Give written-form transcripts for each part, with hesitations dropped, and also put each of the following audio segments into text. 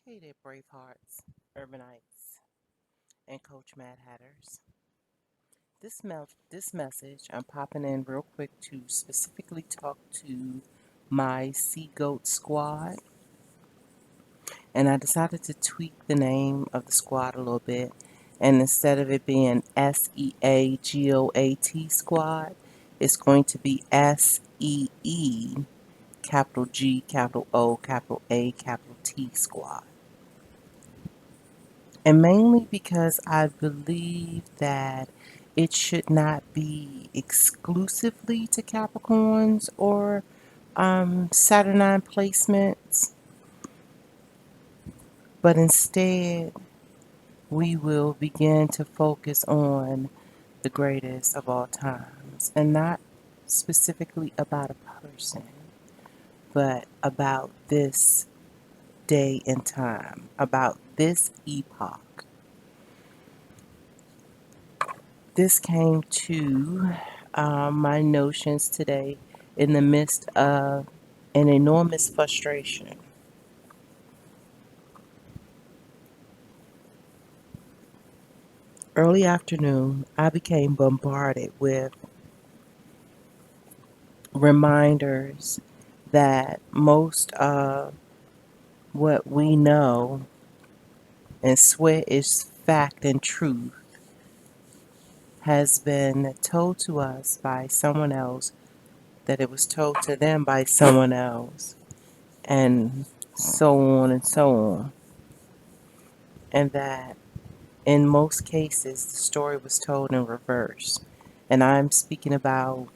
Hey there, Bravehearts, Urbanites, and Coach Mad Hatters. This message, I'm popping in real quick to specifically talk to my See-G.O.A.T squad, and I decided to tweak the name of the squad a little bit, and instead of it being SEAGOAT squad, it's going to be SEE capital G capital O capital A capital T squad. And mainly because I believe that it should not be exclusively to Capricorns or Saturnine placements, but instead we will begin to focus on the greatest of all times and not specifically about a person, but about this day and time, about this epoch. This came to my notions today in the midst of an enormous frustration. Early afternoon, I became bombarded with reminders that most of what we know and swear is fact and truth has been told to us by someone else, that it was told to them by someone else, and so on and so on. And that in most cases, the story was told in reverse. And I'm speaking about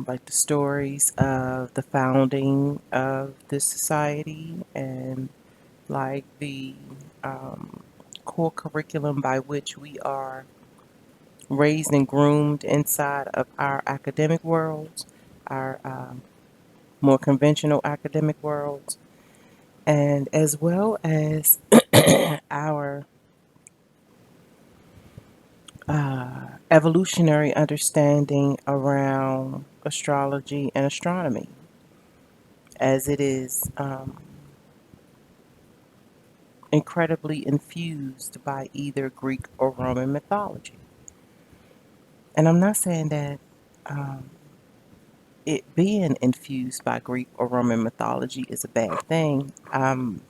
like the stories of the founding of this society and like the core curriculum by which we are raised and groomed inside of our academic worlds, our more conventional academic worlds, and as well as our evolutionary understanding around astrology and astronomy, as it is incredibly infused by either Greek or Roman mythology. And I'm not saying that um, it being infused by Greek or Roman mythology is a bad thing. I'm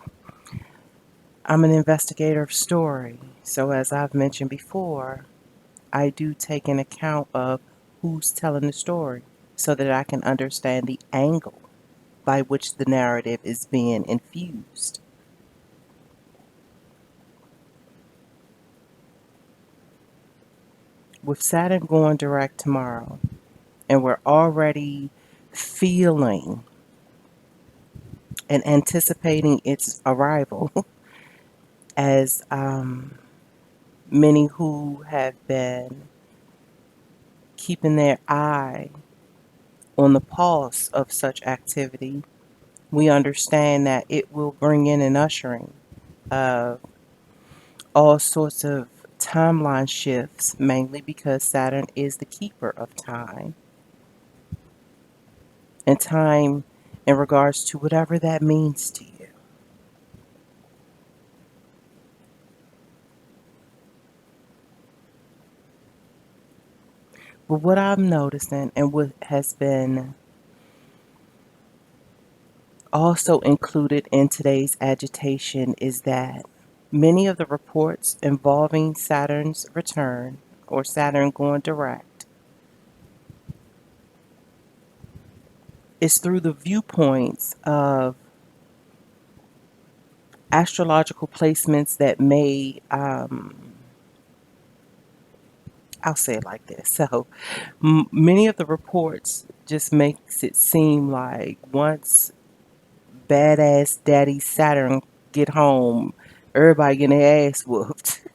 an investigator of story, so as I've mentioned before, I do take an account of who's telling the story so that I can understand the angle by which the narrative is being infused. With Saturn going direct tomorrow, and we're already feeling and anticipating its arrival, as many who have been keeping their eye on the pulse of such activity, we understand that it will bring in an ushering of all sorts of timeline shifts, mainly because Saturn is the keeper of time. And time in regards to whatever that means to you. But what I'm noticing and what has been also included in today's agitation is that many of the reports involving Saturn's return or Saturn going direct is through the viewpoints of astrological placements that may, I'll say it like this. So many of the reports just makes it seem like once badass daddy Saturn get home, everybody getting their ass whooped.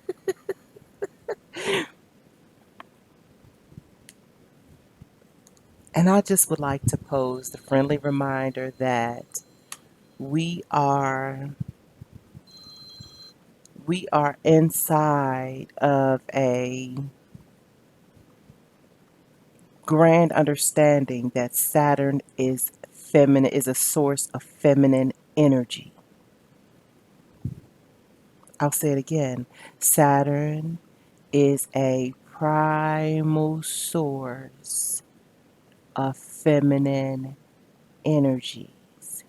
And I just would like to pose the friendly reminder that we are we are inside of a grand understanding that Saturn is feminine, is a source of feminine energy. I'll say it again. Saturn is a primal source of feminine energies.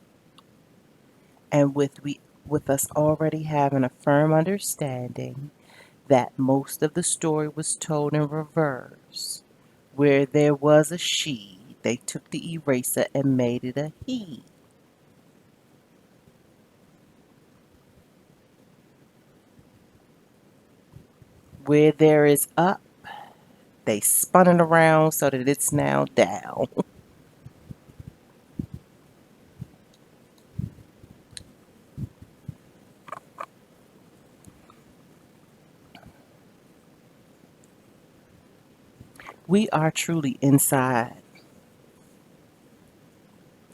And with us already having a firm understanding that most of the story was told in reverse, where there was a she, they took the eraser and made it a he. Where there is up, they spun it around so that it's now down. We are truly inside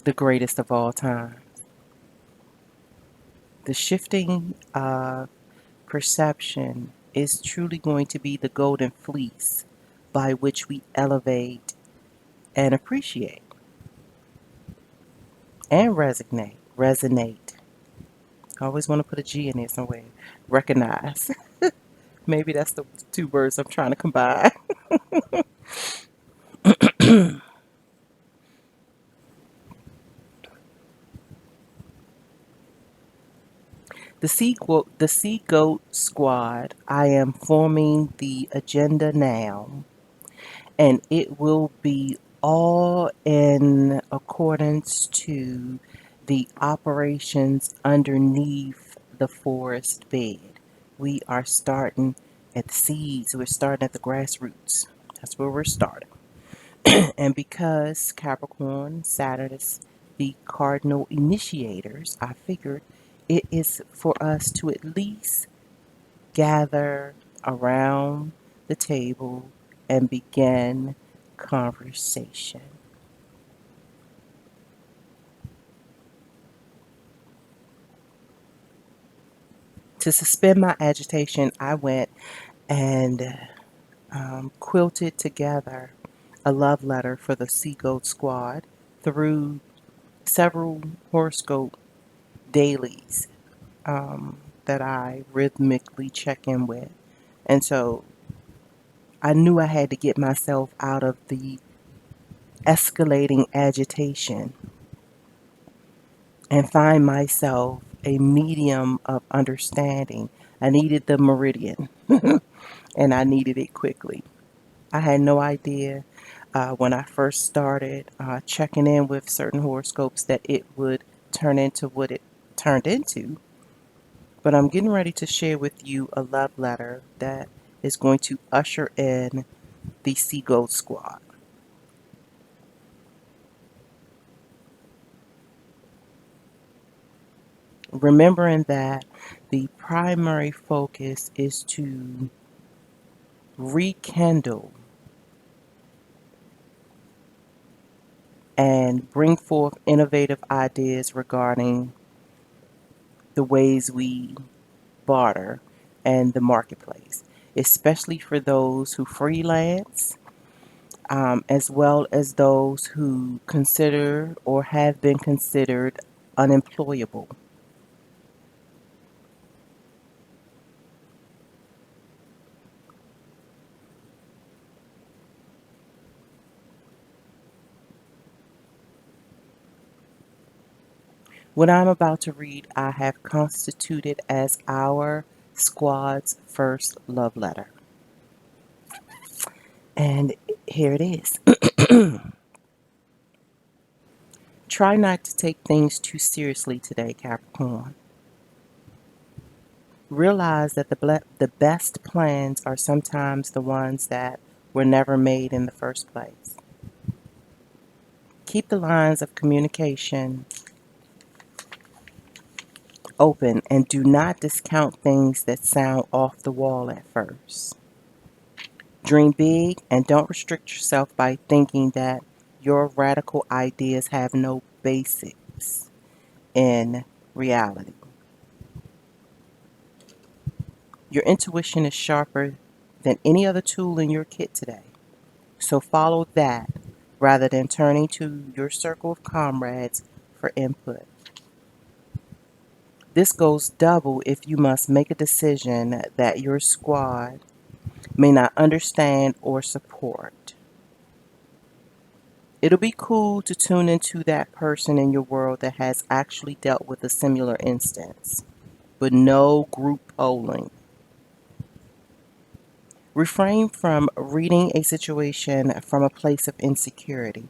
the greatest of all time. The shifting perception is truly going to be the golden fleece by which we elevate and appreciate and resonate. Resonate. I always want to put a G in there somewhere. Recognize. Maybe that's the two words I'm trying to combine. The See-G.O.A.T squad. I am forming the agenda now, and it will be all in accordance to the operations underneath the forest bed. We are starting at the seeds, we're starting at the grassroots. That's where we're starting. And because Capricorn, Saturn is the cardinal initiators, I figured it is for us to at least gather around the table and begin conversation. To suspend my agitation, I went and quilted together a love letter for the See-G.O.A.T squad through several horoscope dailies that I rhythmically check in with. And so I knew I had to get myself out of the escalating agitation and find myself a medium of understanding. I needed the meridian and I needed it quickly. I had no idea when I first started checking in with certain horoscopes that it would turn into what it turned into. But I'm getting ready to share with you a love letter that is going to usher in the See-G.O.A.T squad. Remembering that the primary focus is to rekindle and bring forth innovative ideas regarding the ways we barter and the marketplace, especially for those who freelance, as well as those who consider or have been considered unemployable. What I'm about to read, I have constituted as our squad's first love letter. And here it is. Try not to take things too seriously today, Capricorn. Realize that the best plans are sometimes the ones that were never made in the first place. Keep the lines of communication open and do not discount things that sound off the wall at first. Dream big and don't restrict yourself by thinking that your radical ideas have no basics in reality. Your intuition is sharper than any other tool in your kit today. So follow that rather than turning to your circle of comrades for input. This goes double if you must make a decision that your squad may not understand or support. It'll be cool to tune into that person in your world that has actually dealt with a similar instance, but no group polling. Refrain from reading a situation from a place of insecurity.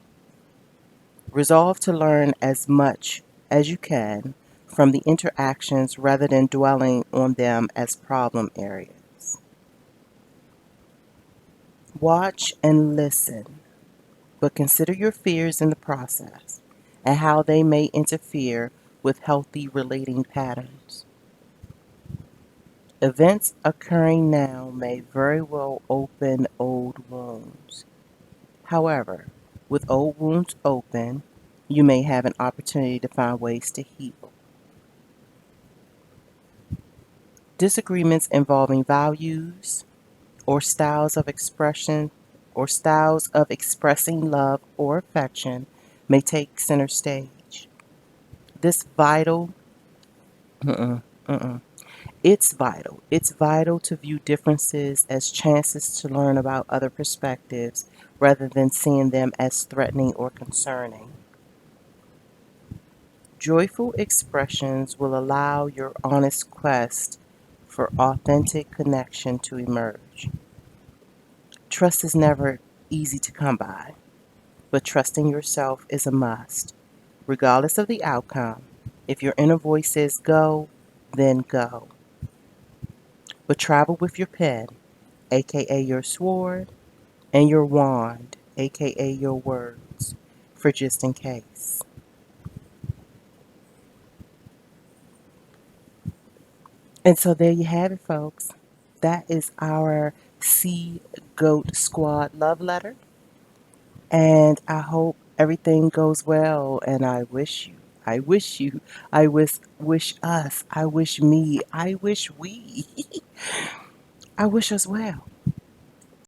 Resolve to learn as much as you can from the interactions rather than dwelling on them as problem areas. Watch and listen, but consider your fears in the process and how they may interfere with healthy relating patterns. Events occurring now may very well open old wounds. However, with old wounds open, you may have an opportunity to find ways to heal. Disagreements involving values or styles of expression or styles of expressing love or affection may take center stage. This vital, mm-mm, mm-mm. It's vital. It's vital to view differences as chances to learn about other perspectives rather than seeing them as threatening or concerning. Joyful expressions will allow your honest quest for authentic connection to emerge. Trust is never easy to come by, but trusting yourself is a must, regardless of the outcome. If your inner voice says go, then go. But travel with your pen, aka your sword, and your wand, aka your words, for just in case. And so there you have it, folks. That is our See-G.O.A.T Squad love letter. And I hope everything goes well. And I wish us, I wish me, I wish we, I wish us well.